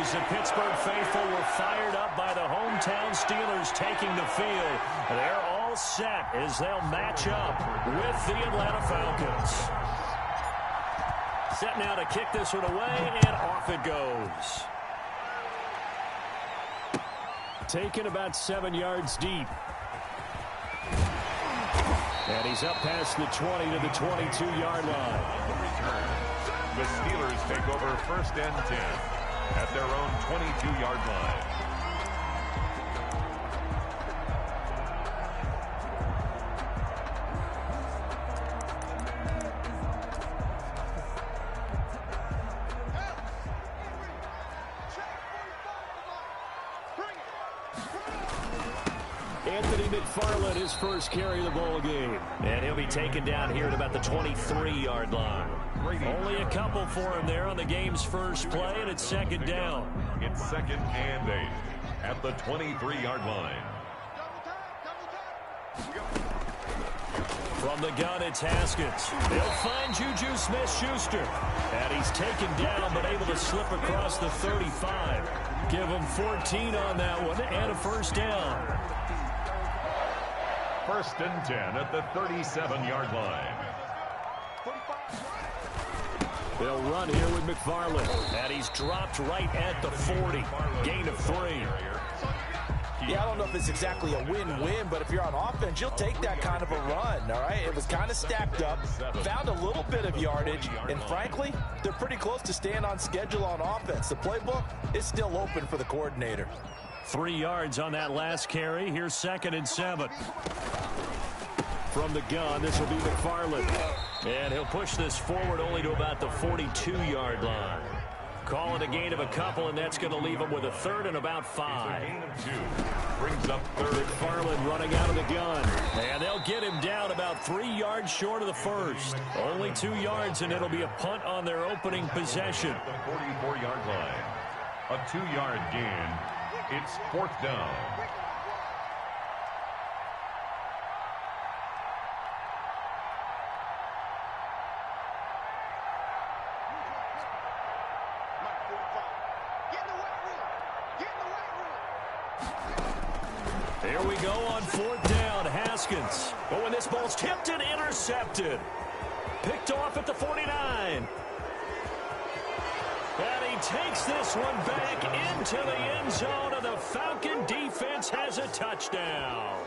as the Pittsburgh faithful were fired up by the hometown Steelers taking the field. They're all set as they'll match up with the Atlanta Falcons. Set now to kick this one away, and off it goes. Taken about 7 yards deep. And he's up past the 20 to the 22-yard line. The Steelers take over 1st and 10 at their own 22-yard line. Anthony McFarland, his first carry of the ball game. And he'll be taken down here at about the 23-yard line. Only a couple for him there on the game's first play, and it's 2nd down. It's 2nd and 8 at the 23-yard line. From the gun, it's Haskins. They'll find Juju Smith-Schuster. And he's taken down, but able to slip across the 35. Give him 14 on that one, and a 1st down. 1st and 10 at the 37-yard line. They'll run here with McFarland. And he's dropped right at the 40. Gain of 3. Yeah, I don't know if it's exactly a win-win, but if you're on offense, you'll take that kind of a run, all right? It was kind of stacked up, found a little bit of yardage, and frankly, they're pretty close to staying on schedule on offense. The playbook is still open for the coordinator. 3 yards on that last carry. Here's 2nd and 7. From the gun, this will be McFarland. And he'll push this forward only to about the 42-yard line. Call it a gain of a couple, and that's going to leave him with a 3rd and about 5. Gain of 2. Brings up 3rd. McFarland running out of the gun. And they'll get him down about 3 yards short of the 1st. Only 2 yards, and it'll be a punt on their opening possession. At the 44-yard line. A 2-yard gain. It's 4th down. There we go on 4th down. Haskins. Oh, and this ball's tipped and intercepted. Picked off at the 49. And he takes this one back into the end zone, and the Falcon defense has a touchdown.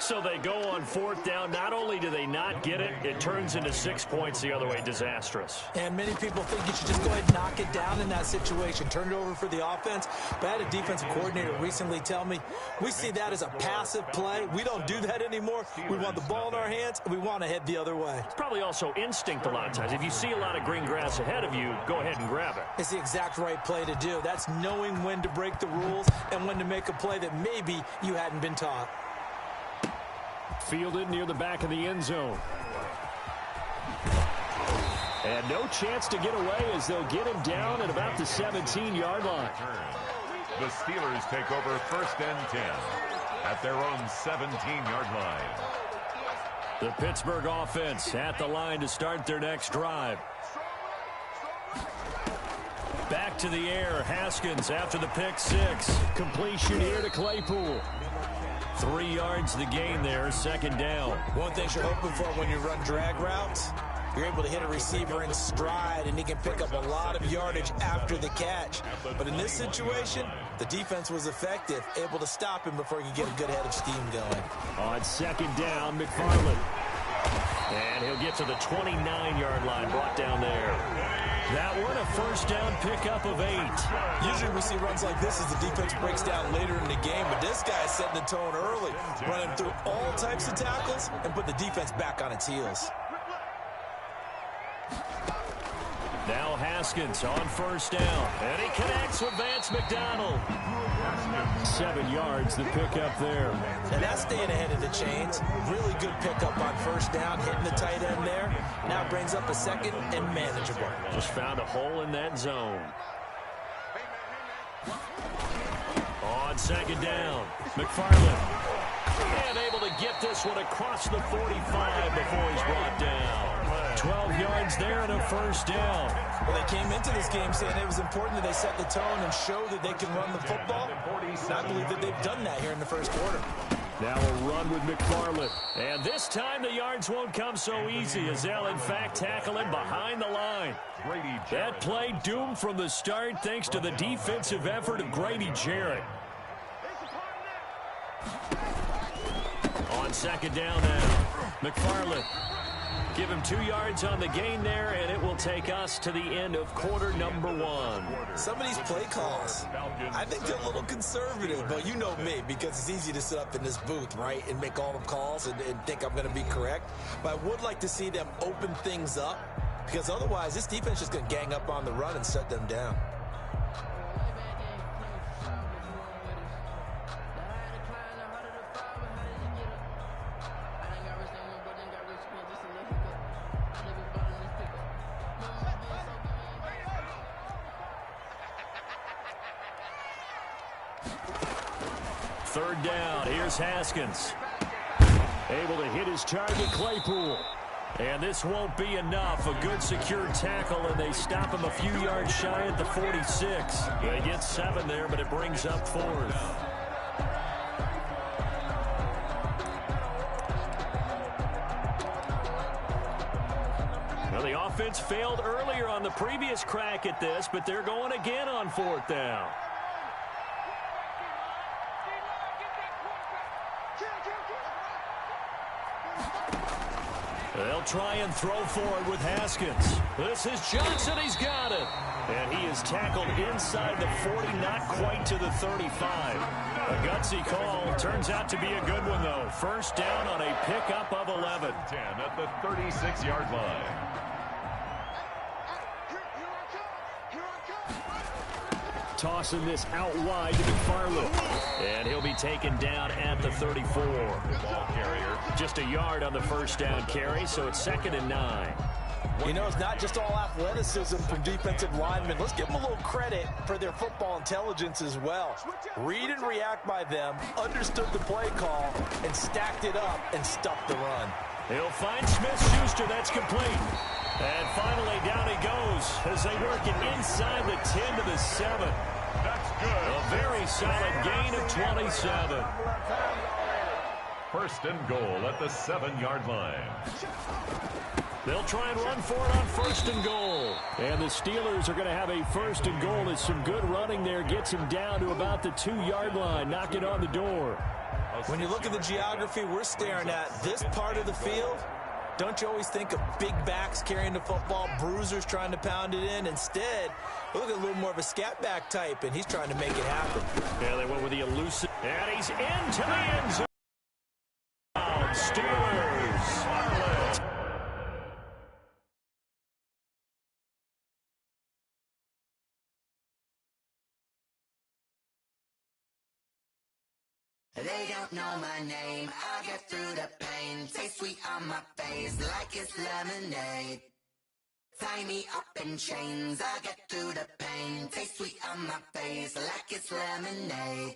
So they go on 4th down. Not only do they not get it, it turns into 6 points the other way. Disastrous. And many people think you should just go ahead and knock it down in that situation. Turn it over for the offense. But I had a defensive coordinator recently tell me, we see that as a passive play. We don't do that anymore. We want the ball in our hands, and we want to head the other way. It's probably also instinct a lot of times. If you see a lot of green grass ahead of you, go ahead and grab it. It's the exact right play to do. That's knowing when to break the rules and when to make a play that maybe you hadn't been taught. Fielded near the back of the end zone. And no chance to get away as they'll get him down at about the 17-yard line. The Steelers take over 1st and 10 at their own 17-yard line. The Pittsburgh offense at the line to start their next drive. Back to the air. Haskins after the pick 6. Completion here to Claypool. 3 yards the gain there, 2nd down. One thing you're hoping for when you run drag routes, you're able to hit a receiver in stride, and he can pick up a lot of yardage after the catch. But in this situation, the defense was effective, able to stop him before he could get a good head of steam going. On 2nd down, McFarland. And he'll get to the 29-yard line, brought down there. That one, a 1st down pickup of 8. Usually we see runs like this as the defense breaks down later in the game, but this guy is setting the tone early, running through all types of tackles and put the defense back on its heels. Now Haskins on 1st down, and he connects with Vance McDonald. 7 yards, the pickup there. And that's staying ahead of the chains. Really good pickup on 1st down, hitting the tight end there. Now brings up a 2nd and manageable. Just found a hole in that zone. On 2nd down, McFarland And able to get this one across the 45 before he's brought down. 12 yards there and a first down. Well, they came into this game saying it was important that they set the tone and show that they can run the football. And I believe that they've done that here in the first quarter. Now a run with McFarland. And this time the yards won't come so easy as they'll, in fact, tackle him behind the line. That play doomed from the start thanks to the defensive effort of Grady Jarrett. On second down now, McFarland. Give him 2 yards on the gain there, and it will take us to the end of quarter number 1. Some of these play calls, I think they're a little conservative, but you know me, because it's easy to sit up in this booth, right, and make all the calls and think I'm going to be correct. But I would like to see them open things up, because otherwise this defense is going to gang up on the run and shut them down. Third down, here's Haskins. Able to hit his target, Claypool. And this won't be enough. A good secure tackle, and they stop him a few yards shy at the 46. They get 7 there, but it brings up 4th. Well, the offense failed earlier on the previous crack at this, but they're going again on 4th down. They'll try and throw forward with Haskins. This is Johnson. He's got it. And he is tackled inside the 40, not quite to the 35. A gutsy call. Turns out to be a good one, though. First down on a pickup of 11. 10 at the 36-yard line. Tossing this out wide to McFarland. And he'll be taken down at the 34. Ball carrier. Just a yard on the first down carry, so it's 2nd and 9. You know, it's not just all athleticism from defensive linemen. Let's give them a little credit for their football intelligence as well. Read and react by them, understood the play call, and stacked it up and stuffed the run. He'll find Smith-Schuster. That's complete. And finally, down he goes as they work it inside the 10 to the 7. That's good. A very solid gain of 27. First and goal at the 7-yard line. They'll try and run for it on 1st and goal. And the Steelers are going to have a 1st and goal. As some good running there gets him down to about the 2-yard line, knocking on the door. When you look at the geography we're staring at, this part of the field, don't you always think of big backs carrying the football, bruisers trying to pound it in? Instead, look at a little more of a scat back type, and he's trying to make it happen. Yeah, they went with the elusive. And he's into the end zone. Steelers. They don't know my name, I get through the pain. Taste sweet on my face like it's lemonade. Tie me up in chains, I get through the pain. Taste sweet on my face like it's lemonade.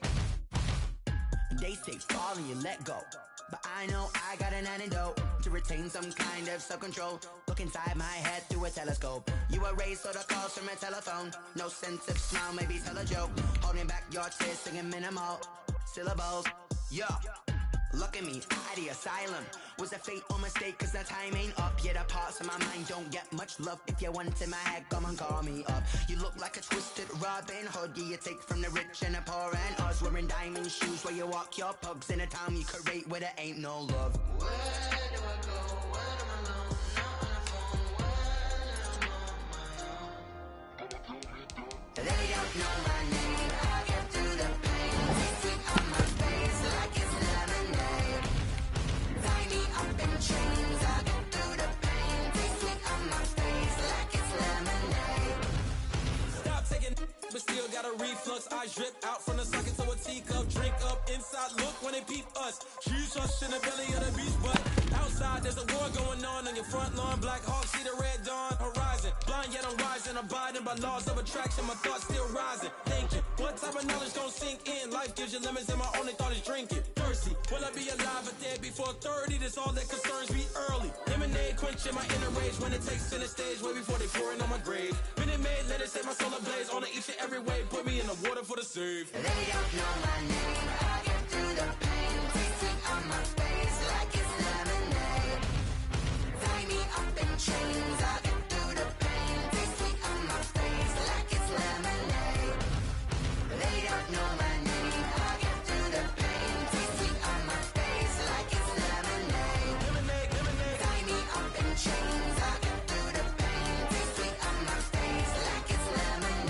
They say fall and you let go, but I know I got an antidote to retain some kind of self-control. Look inside my head through a telescope. You erase all the calls from a telephone. No sense of smile, maybe tell a joke. Holding back your tears, singing minimal syllables. Yeah, look at me, at the asylum. Was a fate or mistake, cause the time ain't up. Yeah, the parts of my mind don't get much love. If you want in my head, come and call me up. You look like a twisted Robin Hood. Yeah, you take from the rich and the poor and us. Wearing diamond shoes where you walk your pugs in a town you create where there ain't no love. Where do I go? When I'm alone? Not on the phone. When I'm on my own. They don't know my name. I get through the pain. Taste sweet on my face like it's lemonade. Tie me up in chains. I get through the pain. Taste sweet on my face like it's lemonade. Stop taking, but still got a reflux. I drip out from the socket to a teacup. Drink up inside. Look when they peep us. Cheese us in the belly of the beach, but outside there's a war going on your front lawn. Black Hawk see the red dawn horizon. Blind decline, yet I'm rising. Abiding by laws of attraction, my thoughts still rising. Thinking, what type of knowledge gon' sink in? Life gives you lemons and my only thought is drinking. Thirsty, will I be alive or dead before 30? That's all that concerns me early. Lemonade quenching my inner rage when it takes center stage, way before they pouring on my grave. Minute Maid, let it set my soul ablaze. On each and every way, put me in the water for the save. They don't know my name, I get through the pain. Taste sweet on my face like it's lemonade. Tie me up in chains, I get through the pain. Taste sweet on my face like it's lemonade. They don't know my name, I get through the pain. Taste sweet on my face like it's lemonade. Tie me up in chains, I get through the pain. Taste sweet on my face like it's lemonade.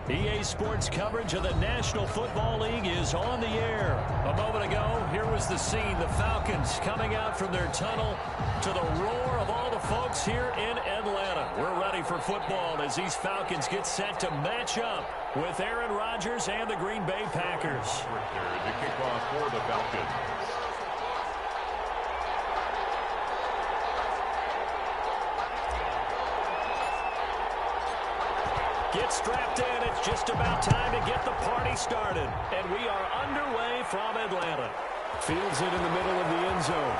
EA Sports coverage of the National Football League is on the air. A moment ago, here was the scene. The Falcons coming out from their tunnel to the roar of all the folks here in Atlanta. We're ready for football as these Falcons get set to match up with Aaron Rodgers and the Green Bay Packers. The kickoff for the Falcons. Get strapped in. It's just about time to get the party started. And we are underway from Atlanta. Fields it in the middle of the end zone.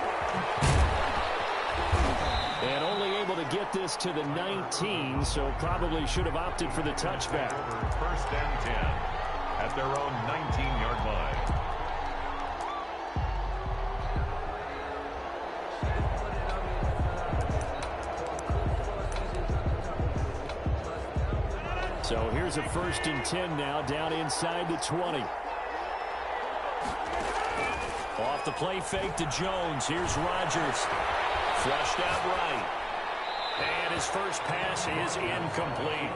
And only able to get this to the 19, so probably should have opted for the touchback. First and 10 at their own 19-yard line. So here's a 1st and 10 now, down inside the 20. Off the play fake to Jones. Here's Rodgers. Flushed out right. And his first pass is incomplete.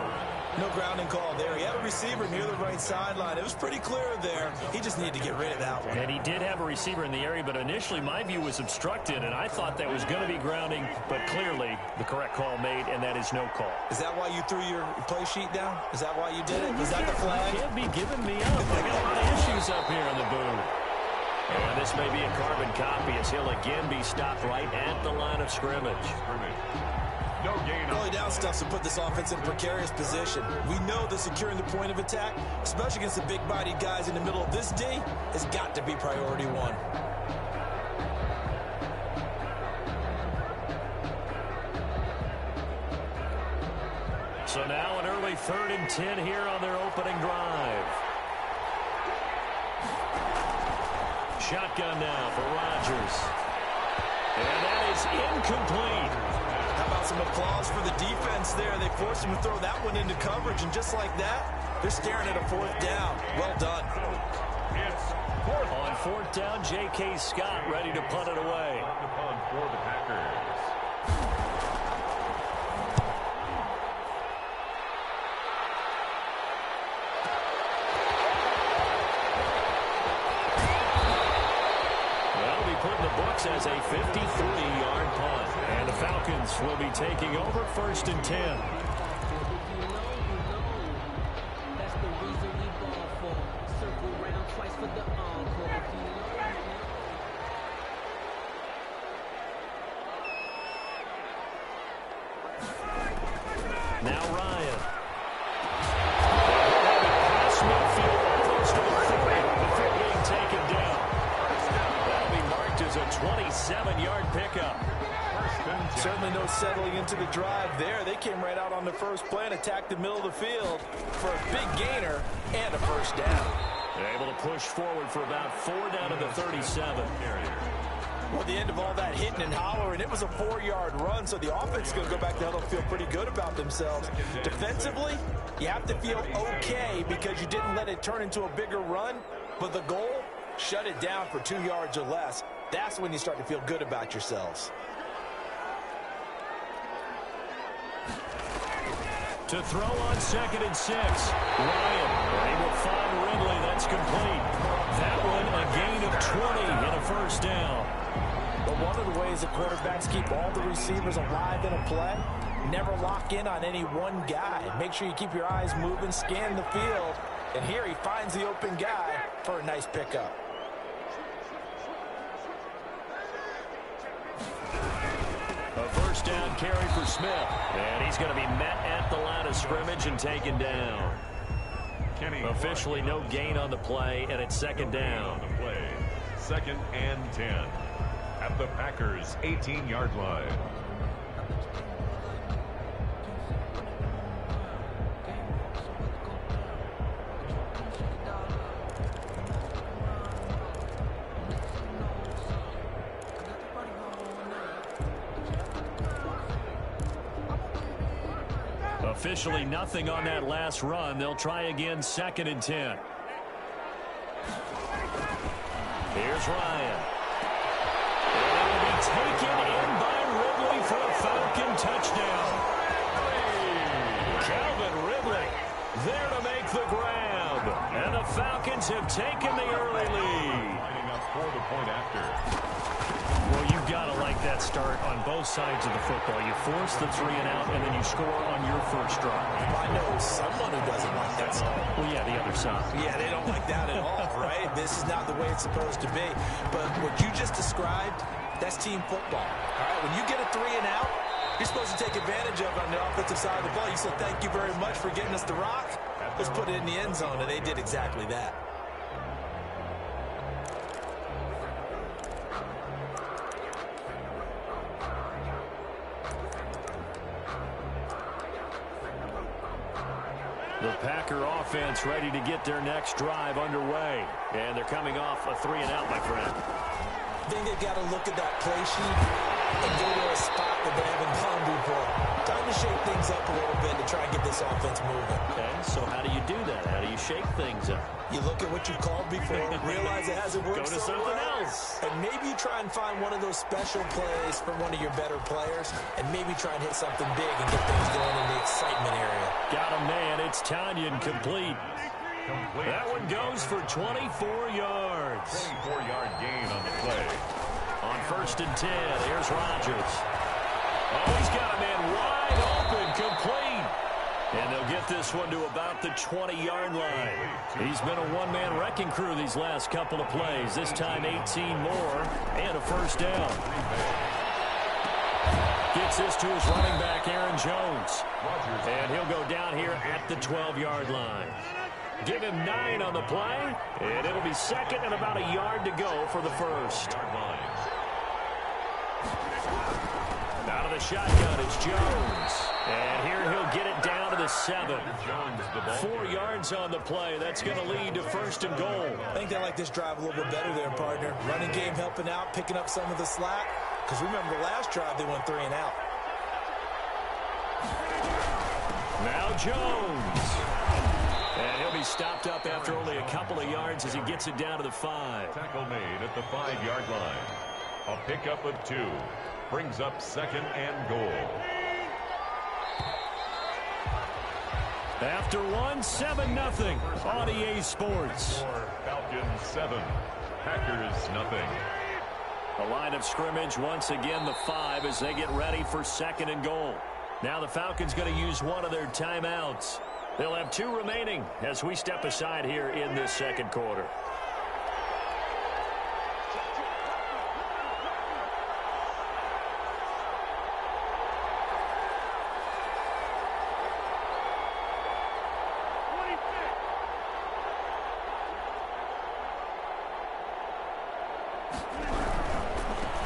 No grounding call there. He had a receiver near the right sideline. It was pretty clear there. He just needed to get rid of that one. And he did have a receiver in the area, but initially my view was obstructed, and I thought that was going to be grounding, but clearly the correct call made, and that is no call. Is that why you threw your play sheet down? Is that why you did it? Was that the flag? You can't be giving me up. I got a lot of issues up here in the booth. And this may be a carbon copy as he'll again be stopped right at the line of scrimmage. No gain. Early down stuff's to put this offense in a precarious position. We know that securing the point of attack, especially against the big-bodied guys in the middle of this D, has got to be priority one. So now an early 3rd and 10 here on their opening drive. Shotgun now for Rodgers. And that is incomplete. How about some applause for the defense there? They forced him to throw that one into coverage, and just like that, they're staring at a 4th down. Well done. On 4th down, J.K. Scott ready to punt it away. For the Packers. Put in the books as a 53-yard punt. And the Falcons will be taking over 1st and 10. That's the reason we ball for. Circle round twice for the encore. Now Ryan. Pass midfield almost on 40 before being taken down. That'll be marked as a 27-yard pickup. Certainly no settling into the drive there. They came right out on the first play and attacked the middle of the field for a big gainer and a 1st down. They're able to push forward for about 4 down to the 37. Well, at the end of all that hitting and hollering, it was a 4-yard run, so the offense is going to go back to huddle and feel pretty good about themselves. Defensively, you have to feel okay because you didn't let it turn into a bigger run, but the goal, shut it down for 2 yards or less. That's when you start to feel good about yourselves. To throw on 2nd and 6. Ryan able to find Ridley. That's complete. That one a gain of 20 and a first down. But one of the ways that quarterbacks keep all the receivers alive in a play, never lock in on any one guy. Make sure you keep your eyes moving, scan the field. And here he finds the open guy for a nice pickup. A first down carry for Smith. And he's going to be met at the line of scrimmage and taken down. Officially no gain on the play, and it's 2nd down. 2nd and 10 at the Packers' 18-yard line. Officially nothing on that last run. They'll try again 2nd and 10. Here's Ryan. And it will be taken in by Ridley for a Falcon touchdown. Calvin Ridley there to make the grab. And the Falcons have taken the early lead. Lining up for the point after. Well, you've got to like that start on both sides of the football. You force the 3 and out, and then you score on your first drive. I know someone who doesn't like that start. Well, yeah, the other side. Yeah, they don't like that at all, right? This is not the way it's supposed to be. But what you just described, that's team football. All right, when you get a 3 and out, you're supposed to take advantage of it on the offensive side of the ball. You said, thank you very much for getting us the rock. Let's put it in the end zone, and they did exactly that. The Packer offense ready to get their next drive underway. And they're coming off a 3 and out, my friend. I think they've got to look at that play sheet and go to a spot that they haven't gone before. Time to shake things up a little bit to try and get this offense moving. Okay, so how do you do that? How do you shake things up? You look at what you called before, realize it hasn't worked Go to so something well, else. and maybe you try and find one of those special plays from one of your better players, and maybe try and hit something big and get things going in the excitement area. Got a man. It's Tanyan complete. That one goes for 24 yards. 24-yard gain on the play. On 1st and 10, here's Rodgers. Oh, he's got a man wide open, complete. And they'll get this one to about the 20-yard line. He's been a one-man wrecking crew these last couple of plays. This time 18 more and a first down. Gets this to his running back, Aaron Jones. And he'll go down here at the 12-yard line. Give him 9 on the play, and it'll be 2nd and about a yard to go for the first. Out of the shotgun, it's Jones. And here he'll get it down to the 7. 4 yards on the play. That's going to lead to 1st and goal. I think they like this drive a little bit better there, partner. Running game helping out, picking up some of the slack. Because remember, the last drive they went 3 and out. Now Jones. And he'll be stopped up after only a couple of yards as he gets it down to the 5. Tackle made at the 5-yard line. A pickup of 2. Brings up 2nd and goal. After 7-0 on EA Sports. Falcons 7. Packers nothing. The line of scrimmage once again the 5 as they get ready for 2nd and goal. Now the Falcons going to use one of their timeouts. They'll have 2 remaining as we step aside here in this 2nd quarter.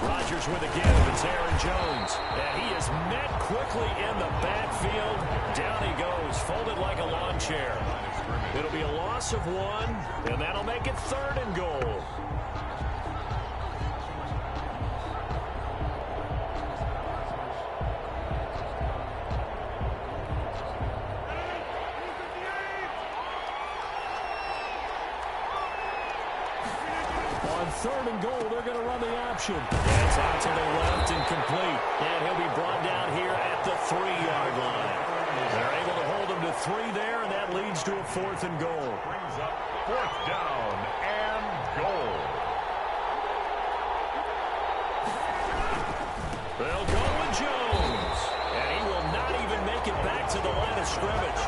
Rodgers with a give. It's Aaron Jones. And he is met quickly in the backfield. Down he goes, folded like a lawn chair. It'll be a loss of 1, and that'll make it 3rd and goal. On 3rd and goal, they're going to run the option. It's out to the left and complete. And he'll be brought down here at the 3-yard line. They're able to hold to 3 there, and that leads to a 4th and goal. Brings up 4th down and goal. They'll go with Jones, and he will not even make it back to the line of scrimmage.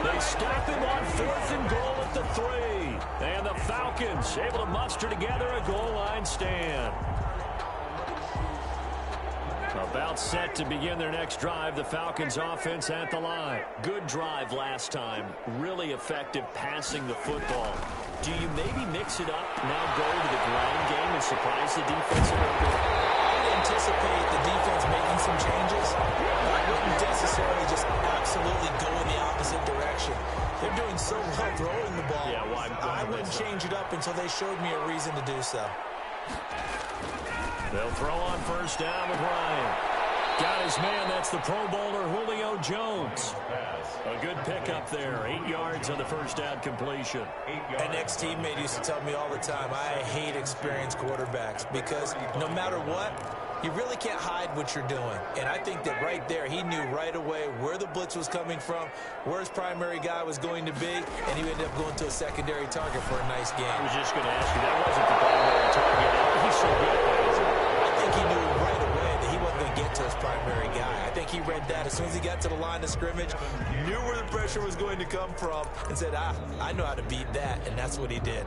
They stop him on 4th and goal at the 3, and the Falcons able to muster together a goal line stand. About set to begin their next drive, the Falcons offense at the line. Good drive last time. Really effective passing the football. Do you maybe mix it up, now go to the ground game and surprise the defense a little bit? I would anticipate the defense making some changes. I wouldn't necessarily just absolutely go in the opposite direction. They're doing so well throwing the ball. Yeah, well, I wouldn't change it up until they showed me a reason to do so. They'll throw on 1st down with Ryan. Got his man. That's the Pro Bowler Julio Jones. A good pickup there. 8 yards on the 1st down completion. An ex-teammate used to tell me all the time, I hate experienced quarterbacks because no matter what, you really can't hide what you're doing. And I think that right there, he knew right away where the blitz was coming from, where his primary guy was going to be, and he ended up going to a secondary target for a nice game. I was just going to ask you, that wasn't the primary target. He's so good at that, isn't he? I think he knew right away that he wasn't going to get to his primary guy. I think he read that as soon as he got to the line of scrimmage, knew where the pressure was going to come from, and said, I know how to beat that, and that's what he did.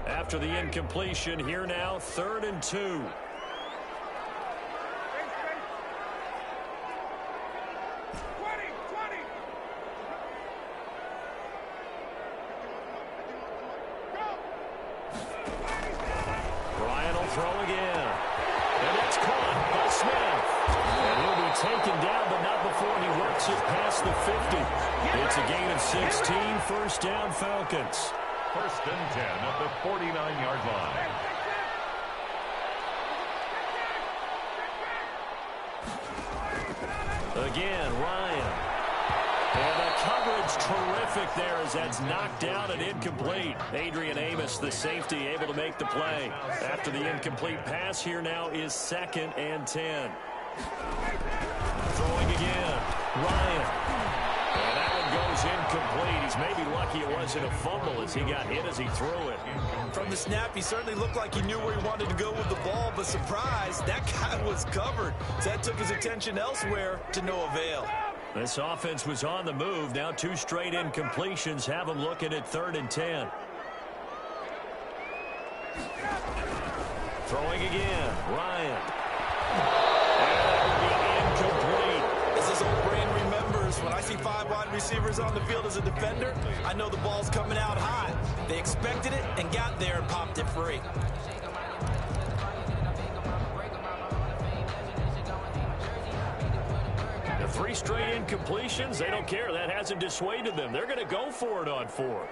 After the incompletion, here now, 3rd and 2. Ryan will throw again. And it's caught by Smith. And he'll be taken down, but not before he works it past the 50. It's a gain of 16, 1st down Falcons. 1st and 10 at the 49-yard line. Again, Ryan. And the coverage terrific there as that's knocked down and incomplete. Adrian Amos, the safety, able to make the play. After the incomplete pass, here now is 2nd and 10. Throwing again. Ryan. And that one goes incomplete. He's maybe lucky it wasn't a fumble as he got hit as he threw it. From the snap, he certainly looked like he knew where he wanted to go with the ball, but surprise, that guy was covered. So that took his attention elsewhere to no avail. This offense was on the move. Now 2 straight incompletions have them looking at 3rd and 10. Throwing again. Ryan. And that will be incomplete. As his old brain remembers, when I see 5 wide receivers on the field as a defender, I know the ball's coming out high. They expected it and got there and popped it free. The 3 straight incompletions, they don't care. That hasn't dissuaded them. They're going to go for it on 4th.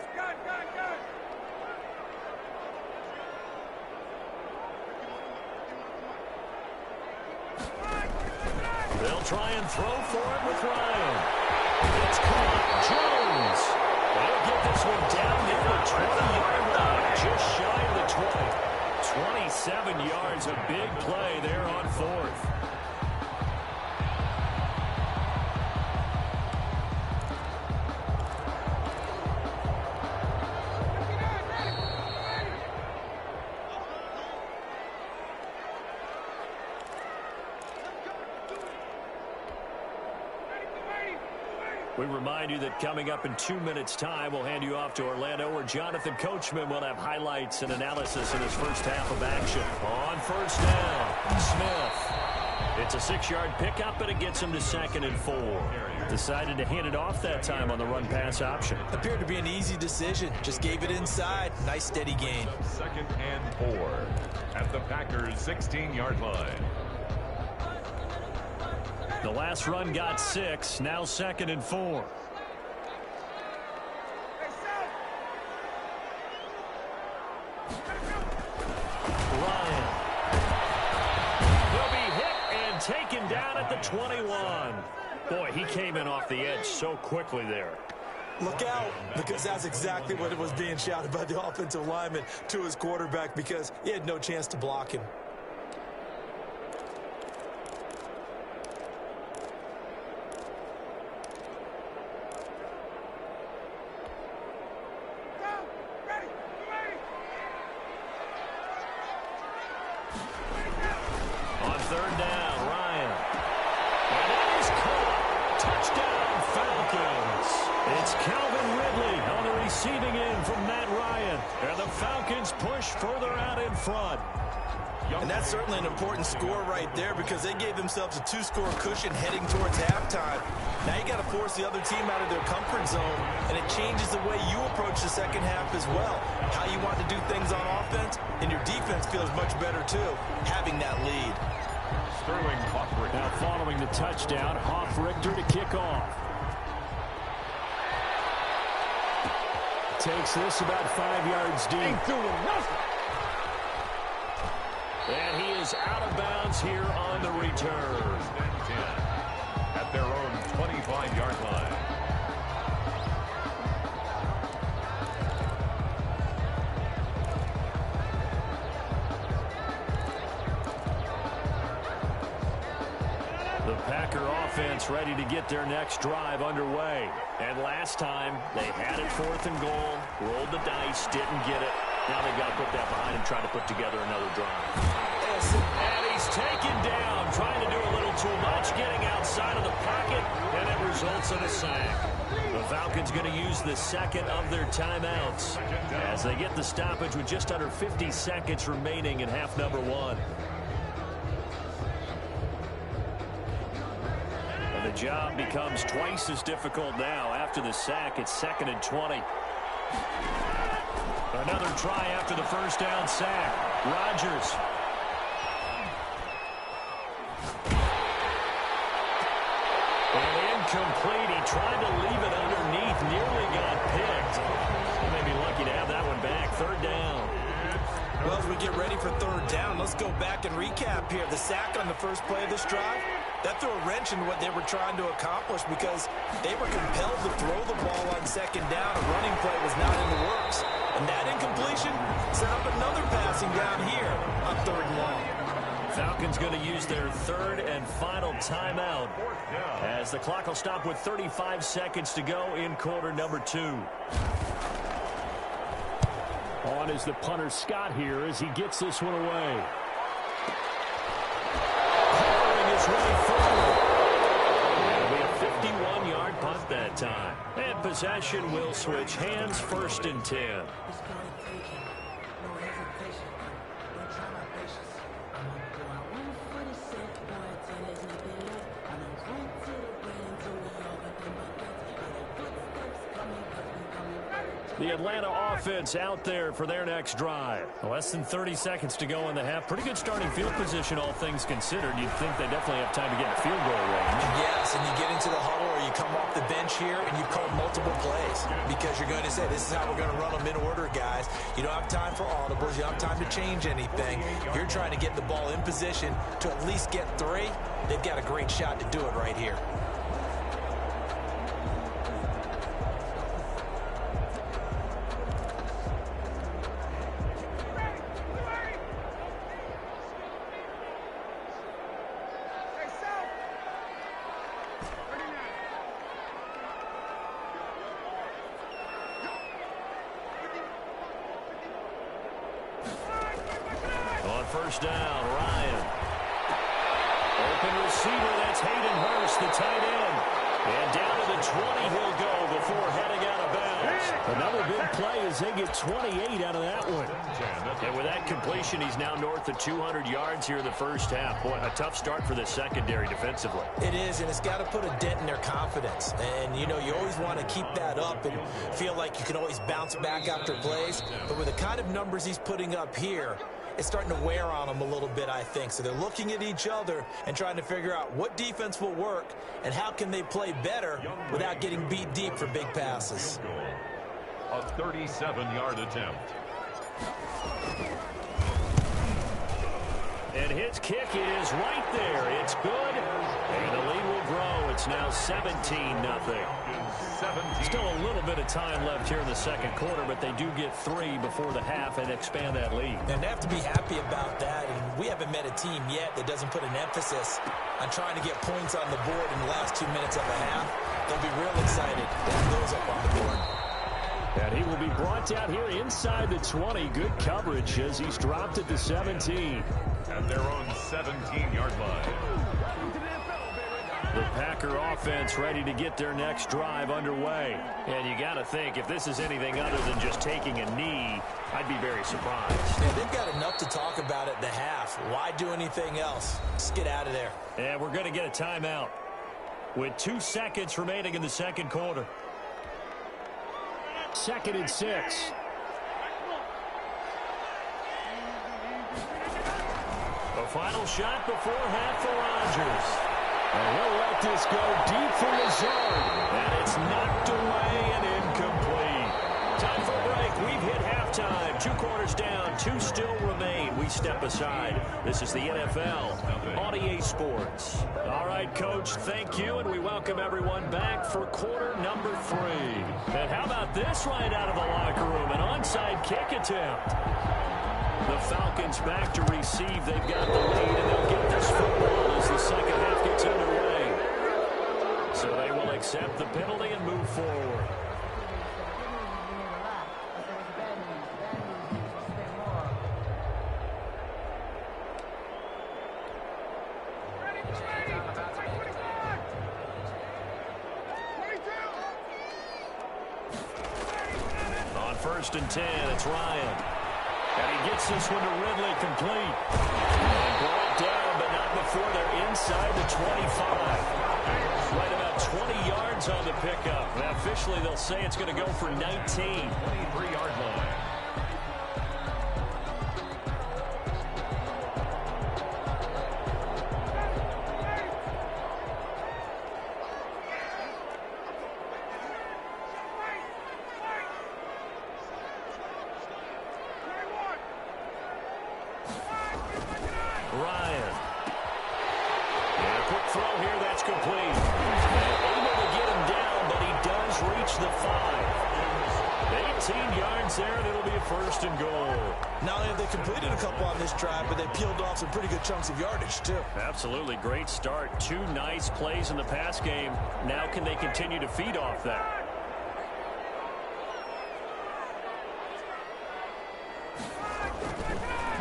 They'll try and throw for it with Ryan. It's caught. Jones. They'll get this one down near the 20-yard line, just shy of the 20. 27 yards, a big play there on 4th. We remind you that coming up in 2 minutes' time, we'll hand you off to Orlando, where Jonathan Coachman will have highlights and analysis in his first half of action. On 1st down, Smith. It's a 6-yard pickup, but it gets him to 2nd and 4. Decided to hand it off that time on the run-pass option. Appeared to be an easy decision. Just gave it inside. Nice, steady gain. 2nd and 4 at the Packers' 16-yard line. The last run got 6, now 2nd and 4. Ryan. He'll be hit and taken down at the 21. Boy, he came in off the edge so quickly there. Look out, because that's exactly what it was being shouted by the offensive lineman to his quarterback, because he had no chance to block him. Falcons push further out in front. And that's certainly an important score right there because they gave themselves a 2-score cushion heading towards halftime. Now you got to force the other team out of their comfort zone, and it changes the way you approach the second half as well. How you want to do things on offense, and your defense feels much better too, having that lead. Sterling Hoffrichter. Now following the touchdown, Hoffrichter to kick off. Takes this about 5 yards deep. Ain't doing nothing. And he is out of bounds here on the return. First and 10 at their own 25-yard line. The Packer offense ready to get their next drive underway. And last time, they had it 4th and goal, rolled the dice, didn't get it. Now they've got to put that behind and try to put together another drive. And he's taken down, trying to do a little too much, getting outside of the pocket, and it results in a sack. The Falcons going to use the second of their timeouts as they get the stoppage with just under 50 seconds remaining in half number 1. And the job becomes twice as difficult now. After the sack, it's 2nd and 20. Another try after the first down sack. Rodgers. And incomplete. He tried to leave it underneath. Nearly got picked. He may be lucky to have that one back. 3rd down. Well, as we get ready for 3rd down, let's go back and recap here. The sack on the first play of this drive, that threw a wrench into what they were trying to accomplish because they were compelled to throw the ball on 2nd down. A running play was not in the works. And that incompletion set up another passing down here on 3rd and long. Falcons going to use their 3rd and final timeout as the clock will stop with 35 seconds to go in quarter number 2. On is the punter Scott here as he gets this one away. Powering his way forward. It'll be a 51-yard punt that time. And possession will switch hands. 1st and 10. The Atlanta offense out there for their next drive. Less than 30 seconds to go in the half. Pretty good starting field position, all things considered. You'd think they definitely have time to get in field goal range. Yes, and you get into the huddle or you come off the bench here and you call multiple plays because you're going to say, this is how we're going to run them in order, guys. You don't have time for audibles. You don't have time to change anything. You're trying to get the ball in position to at least get 3. They've got a great shot to do it right here. First down, Ryan. Open receiver, that's Hayden Hurst, the tight end. And down to the 20 he'll go before heading out of bounds. Another big play as they get 28 out of that one. And with that completion, he's now north of 200 yards here in the first half. Boy, a tough start for the secondary defensively. It is, and it's got to put a dent in their confidence. And, you know, you always want to keep that up and feel like you can always bounce back after plays. But with the kind of numbers he's putting up here, it's starting to wear on them a little bit, I think. So they're looking at each other and trying to figure out what defense will work and how can they play better without getting beat deep for big passes. A 37-yard attempt. And his kick is right there. It's good. And the lead will grow. It's now 17-0. Still a little bit of time left here in the second quarter, but they do get 3 before the half and expand that lead. And they have to be happy about that. And we haven't met a team yet that doesn't put an emphasis on trying to get points on the board in the last 2 minutes of the half. They'll be real excited to have those up on the board. And he will be brought down here inside the 20. Good coverage as he's dropped at the 17. At their own 17-yard line. The Packer offense ready to get their next drive underway. And you got to think, if this is anything other than just taking a knee, I'd be very surprised. Yeah, they've got enough to talk about at the half. Why do anything else? Just get out of there. And we're going to get a timeout with 2 seconds remaining in the second quarter. 2nd and 6. A final shot before half for Rodgers. And he'll let this go deep from the zone. And it's knocked away and incomplete. Time for a break. We've hit halftime. 2 quarters down. 2 still remain. We step aside. This is the NFL on EA Sports. All right, Coach, thank you. And we welcome everyone back for quarter number 3. And how about this right out of the locker room? An onside kick attempt. The Falcons back to receive. They've got the lead, and they'll get this football as the second half gets underway. So they will accept the penalty and move forward. On 1st and 10, it's Ryan. And he gets this one to Ridley complete. And brought down, but not before they're inside the 25. Right about 20 yards on the pickup. Now, officially, they'll say it's going to go for 19. 23-yard line. Ryan. And a quick throw here, that's complete. And able to get him down, but he does reach the 5. 18 yards there, and it'll be a 1st and goal. Not only have they completed a couple on this drive, but they peeled off some pretty good chunks of yardage, too. Absolutely, great start. 2 nice plays in the pass game. Now can they continue to feed off that?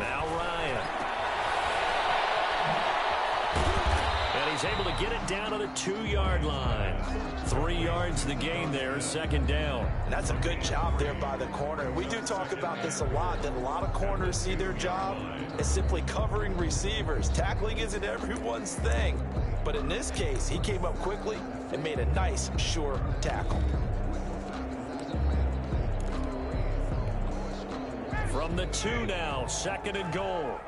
Now Ryan. And he's able to get it down to the 2-yard line. 3 yards the gain there, 2nd down. And that's a good job there by the corner. We do talk about this a lot, that a lot of corners see their job as simply covering receivers. Tackling isn't everyone's thing. But in this case, he came up quickly and made a nice, sure tackle. From the 2 now, 2nd and goal.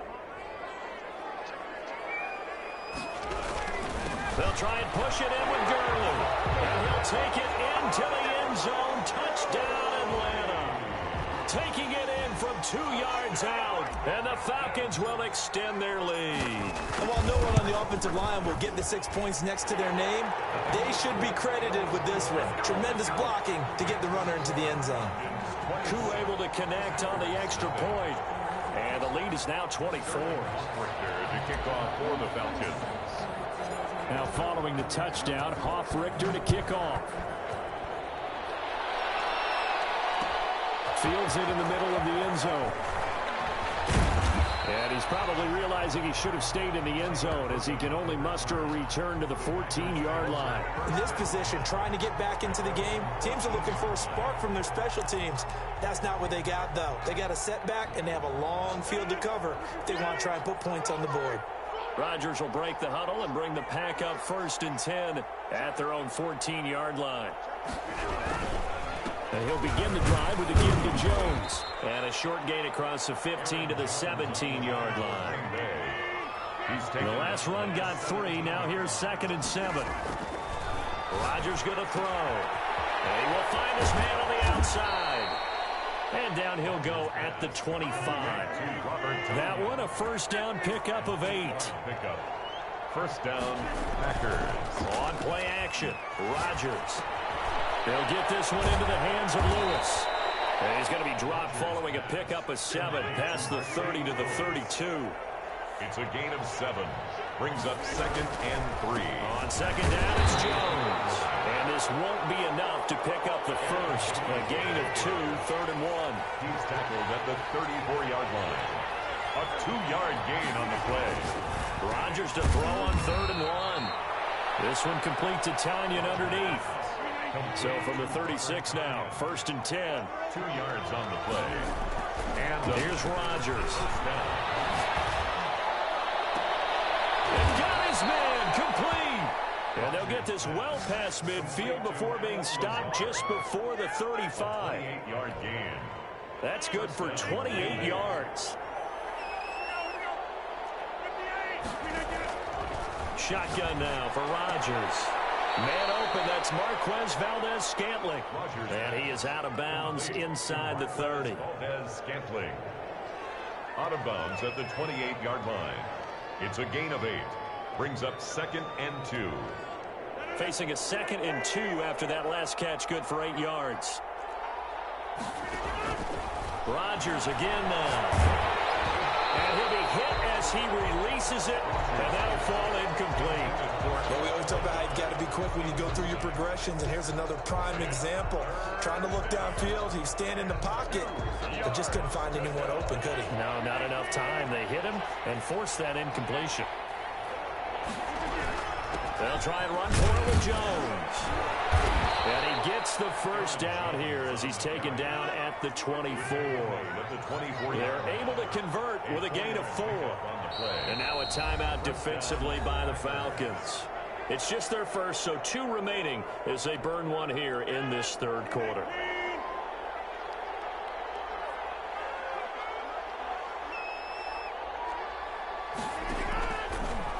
They'll try and push it in with Gurley. And he'll take it into the end zone. Touchdown, Atlanta. Taking it in from 2 yards out. And the Falcons will extend their lead. And while no one on the offensive line will get the 6 points next to their name, they should be credited with this one. Tremendous blocking to get the runner into the end zone. Koo able to connect on the extra point. And the lead is now 24. To kick off for the Falcons. Now following the touchdown, Hofrichter to kick off. Fields it in the middle of the end zone. And he's probably realizing he should have stayed in the end zone as he can only muster a return to the 14-yard line. In this position, trying to get back into the game, teams are looking for a spark from their special teams. That's not what they got, though. They got a setback, and they have a long field to cover if they want to try and put points on the board. Rodgers will break the huddle and bring the pack up 1st and 10 at their own 14-yard line. And he'll begin the drive with a give to Jones. And a short gain across the 15 to the 17-yard line. The last run got 3. Now here's 2nd and 7. Rodgers going to throw. And he will find his man on the outside. And down he'll go at the 25. That one a 1st down pickup of 8. First down, Packers. On play action, Rodgers. They'll get this one into the hands of Lewis. And he's going to be dropped following a pickup of 7 past the 30 to the 32. It's a gain of 7. Brings up 2nd and 3. On 2nd down, it's Jones. And this won't be enough to pick up the 1st. A gain of 2, 3rd and 1. He's tackled at the 34-yard line. A 2-yard gain on the play. Rodgers to throw on 3rd and 1. This one complete to Tanyan underneath. So from the 36 now, 1st and 10. 2 yards on the play. And here's Rodgers. And got his man complete. And they'll get this well past midfield before being stopped just before the 35. 28-yard gain. That's good for 28 yards. Shotgun now for Rodgers. Man open, that's Marquez Valdes-Scantling. And he is out of bounds inside the 30. Valdes-Scantling out of bounds at the 28-yard line. It's a gain of 8. Brings up 2nd and 2. Facing a 2nd and 2 after that last catch, good for 8 yards. Rodgers again now. And he'll be hit as he releases it, and that'll fall incomplete. Well, we always talk about how you've got to be quick when you go through your progressions, and here's another prime example. Trying to look downfield, he was standing in the pocket, but just couldn't find anyone open, could he? No, not enough time. They hit him and forced that incompletion. They'll try and run for it with Jones. And he gets the first down here as he's taken down at the 24. They're able to convert with a gain of 4. And now a timeout defensively by the Falcons. It's just their first, so 2 remaining as they burn one here in this 3rd quarter.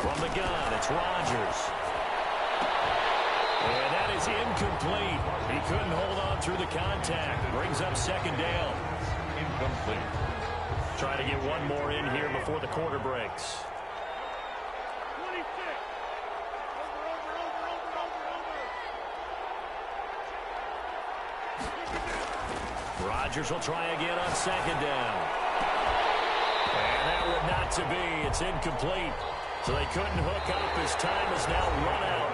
From the gun, it's Rodgers. And that is incomplete. He couldn't hold on through the contact. Brings up 2nd down. Incomplete. Trying to get one more in here before the quarter breaks. Rodgers will try again on 2nd down. And that would not to be. It's incomplete. So they couldn't hook up as time is now run out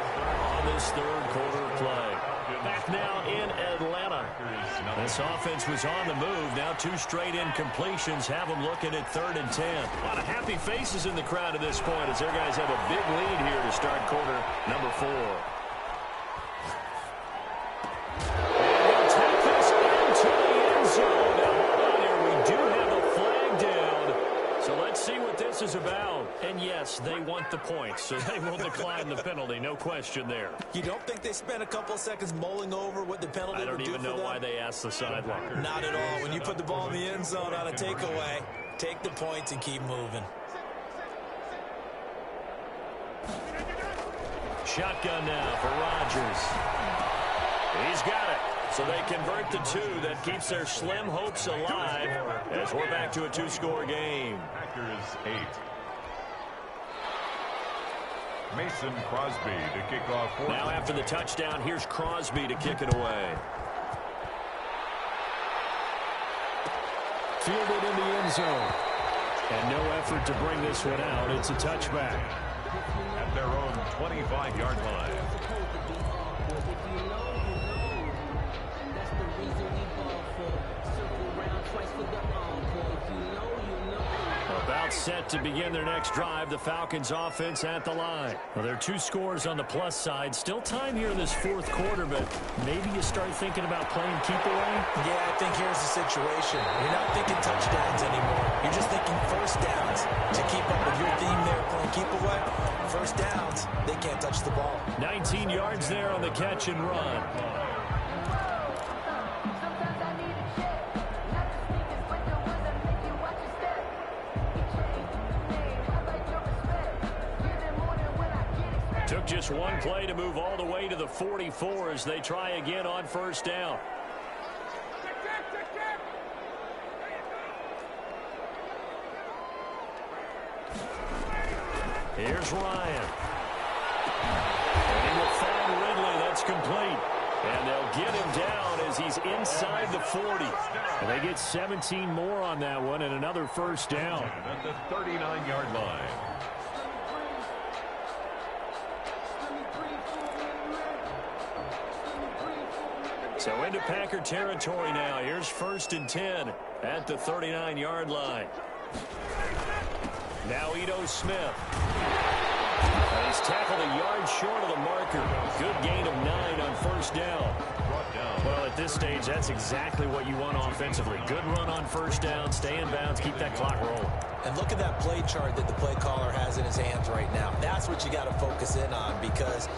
on this 3rd quarter play. Back now in Atlanta. This offense was on the move. Now 2 straight incompletions have them looking at 3rd and 10. A lot of happy faces in the crowd at this point as their guys have a big lead here to start quarter number 4. And he'll take this into the end zone. Now hold on here. We do have a flag down. So let's see what this is about. And yes, they want the points, so they will decline the penalty. No question there. You don't think they spent a couple of seconds mulling over what the penalty would do for them? I don't even know why they asked the sideline. Not at all. When you put the ball in the end zone on a takeaway, take the points and keep moving. Shotgun now for Rodgers. He's got it. So they convert the 2. That keeps their slim hopes alive as we're back to a 2-score game. Packers 8. Mason Crosby to kick off. Now after the touchdown, here's Crosby to kick it away. Fielded in the end zone. And no effort to bring this one out. It's a touchback. At their own 25-yard line. About set to begin their next drive. The Falcons offense at the line. Well, there are 2 scores on the plus side. Still time here in this 4th quarter, but maybe you start thinking about playing keep away? Yeah, I think here's the situation. You're not thinking touchdowns anymore. You're just thinking first downs. To keep up with your theme there, playing keep away, first downs, they can't touch the ball. 19 yards there on the catch and run. Took just one play to move all the way to the 44 as they try again on 1st down. Here's Ryan. And he will find Ridley. That's complete. And they'll get him down as he's inside the 40. And they get 17 more on that one and another 1st down. At the 39-yard line. So into Packer territory now. Here's 1st and 10 at the 39-yard line. Now Ito Smith. He's tackled a yard short of the marker. Good gain of 9 on first down. Well, at this stage, that's exactly what you want offensively. Good run on first down, stay in bounds, keep that clock rolling. And look at that play chart that the play caller has in his hands right now. That's what you got to focus in on, because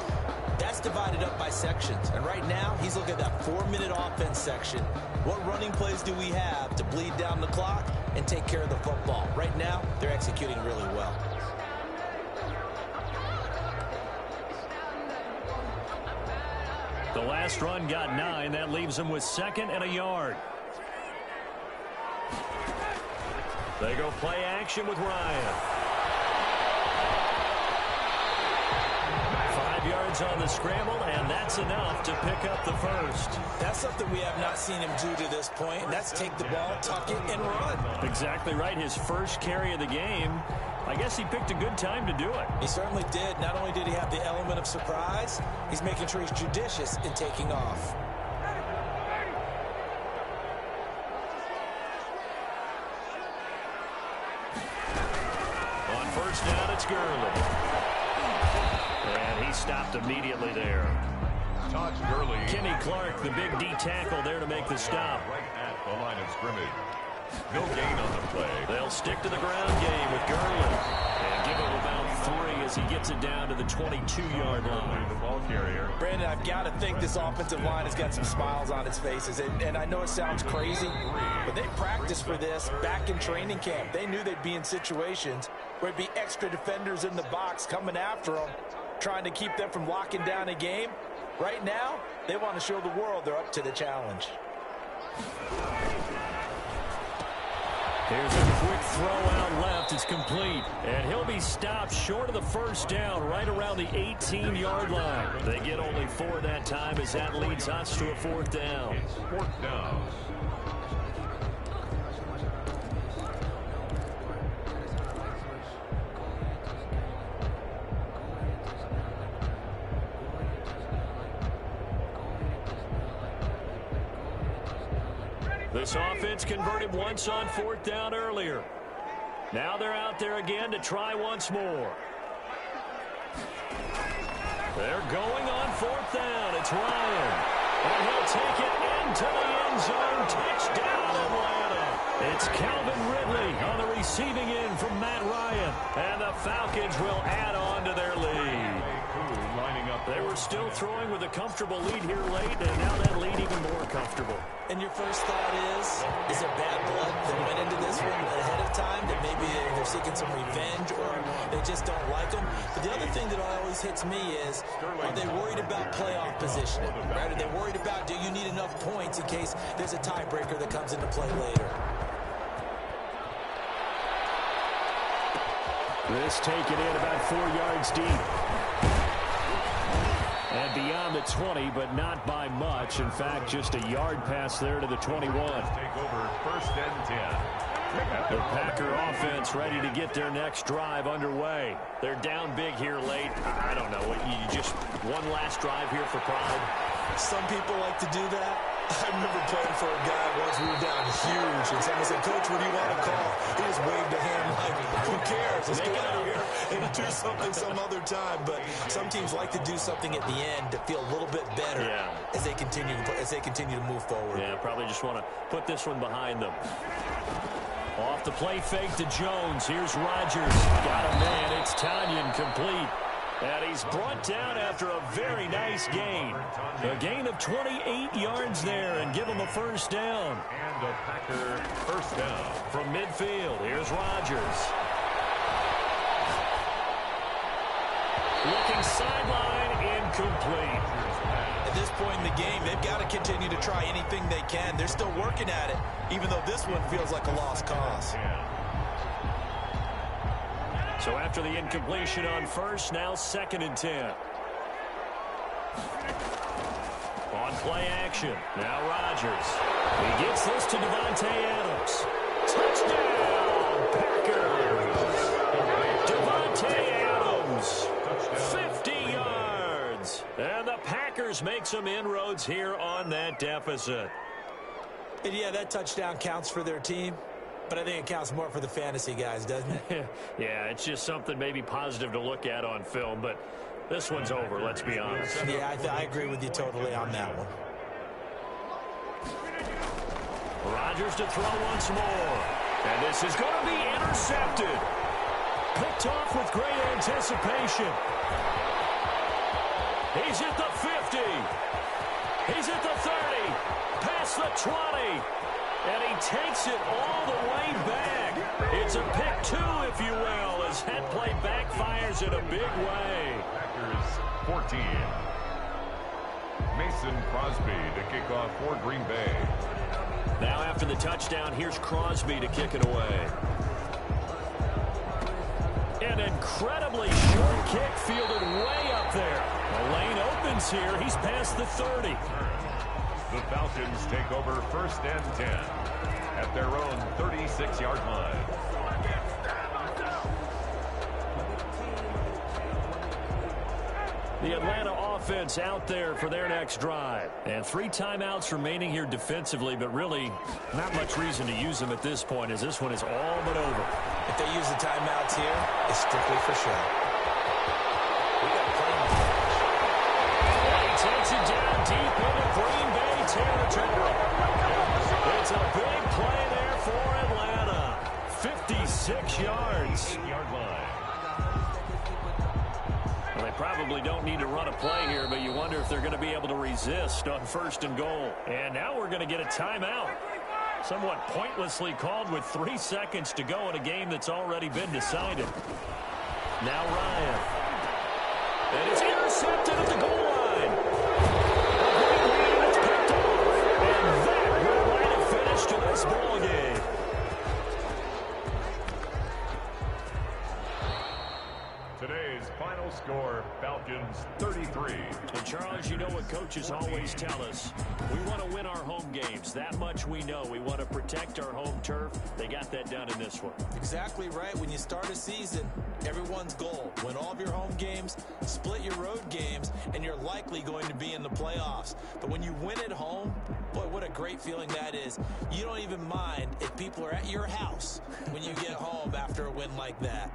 that's divided up by sections. And right now, he's looking at that 4-minute offense section. What running plays do we have to bleed down the clock and take care of the football? Right now, they're executing really well. The last run got 9. That leaves them with 2nd and a yard. They go play action with Ryan. 5 yards on the scramble, and that's enough to pick up the first. That's something we have not seen him do to this point, and that's take the ball, tuck it, and run. Exactly right. His first carry of the game. I guess he picked a good time to do it. He certainly did. Not only did he have the element of surprise, he's making sure he's judicious in taking off. On first down, it's Gurley. And he stopped immediately there. Todd Gurley. Kenny Clark, the big D tackle there to make the stop. Right at the line of scrimmage. No gain on the play. They'll stick to the ground game with Gurley. And give him about 3 as he gets it down to the 22-yard line. The ball carrier. Brandon, I've got to think this offensive line has got some smiles on its faces. And I know it sounds crazy, but they practiced for this back in training camp. They knew they'd be in situations where it'd be extra defenders in the box coming after them, trying to keep them from locking down a game. Right now, they want to show the world they're up to the challenge. Here's a quick throw out left. It's complete. And he'll be stopped short of the first down right around the 18-yard line. They get only 4 that time as that leads us to a 4th down. It's 4th down. This offense converted once on 4th down earlier. Now they're out there again to try once more. They're going on 4th down. It's Ryan. And he'll take it into the end zone. Touchdown, Atlanta. It's Calvin Ridley on the receiving end from Matt Ryan. And the Falcons will add on to their lead. They were still throwing with a comfortable lead here late, and now that lead even more comfortable. And your first thought is there bad blood that went into this one ahead of time, that maybe they're seeking some revenge or they just don't like them? But the other thing that always hits me is, are they worried about playoff positioning? Right? Are they worried about, do you need enough points in case there's a tiebreaker that comes into play later? This taken in about 4 yards deep. And beyond the 20, but not by much. In fact, just a yard pass there to the 21. Take over 1st and 10. The Packer offense ready to get their next drive underway. They're down big here late. I don't know. You just one last drive here for pride? Some people like to do that. I remember playing for a guy once. We were down huge, and someone said, "Coach, what do you want to call?" He just waved a hand like, "Who cares? Let's get out of here and do something some other time." But some teams like to do something at the end to feel a little bit better as they continue to move forward. Yeah, probably just want to put this one behind them. Off the play fake to Jones. Here's Rodgers. Got a man. It's Tanyan complete. And he's brought down after a very nice gain. A gain of 28 yards there, and give him a first down. And a Packer first down. From midfield, here's Rodgers. Looking sideline, incomplete. At this point in the game, they've got to continue to try anything they can. They're still working at it, even though this one feels like a lost cause. So after the incompletion on first, now 2nd and 10. On play action, now Rodgers. He gets this to Davante Adams. Touchdown, Packers! Davante Adams, 50 yards. And the Packers make some inroads here on that deficit. And yeah, that touchdown counts for their team. But I think it counts more for the fantasy guys, doesn't it? Yeah, it's just something maybe positive to look at on film, but this one's over, let's be honest. Yeah, I agree with you totally on that one. Rodgers to throw once more. And this is going to be intercepted. Picked off with great anticipation. He's at the 50. He's at the 30. Past the 20. And he takes it all the way back. It's a pick two, if you will, as that play backfires in a big way. Packers 14. Mason Crosby to kick off for Green Bay. Now after the touchdown, here's Crosby to kick it away. An incredibly short kick fielded way up there. The lane opens here. He's past the 30. The Falcons take over 1st and 10 at their own 36-yard line. The Atlanta offense out there for their next drive. And 3 timeouts remaining here defensively, but really not much reason to use them at this point as this one is all but over. If they use the timeouts here, it's strictly for show. He takes it down deep into Green Bay territory. It's a big play there for Atlanta. 56 yards. 8-yard line. Well, they probably don't need to run a play here, but you wonder if they're going to be able to resist on 1st and goal. And now we're going to get a timeout. Somewhat pointlessly called with 3 seconds to go in a game that's already been decided. Now Ryan. And it's intercepted at the goal line. It's picked off. And that will write a finish to this ball game. Today's final score, Falcons 33. And Charles, you know what coaches always tell us. We want to win our home games. That much we know. We want to protect our home turf. They got that done in this one. Exactly right. When you start a season, everyone's goal: win all of your home games, split your road games, and you're likely going to be in the playoffs. But when you win at home, boy, what a great feeling that is. You don't even mind if people are at your house when you get home after a win like that.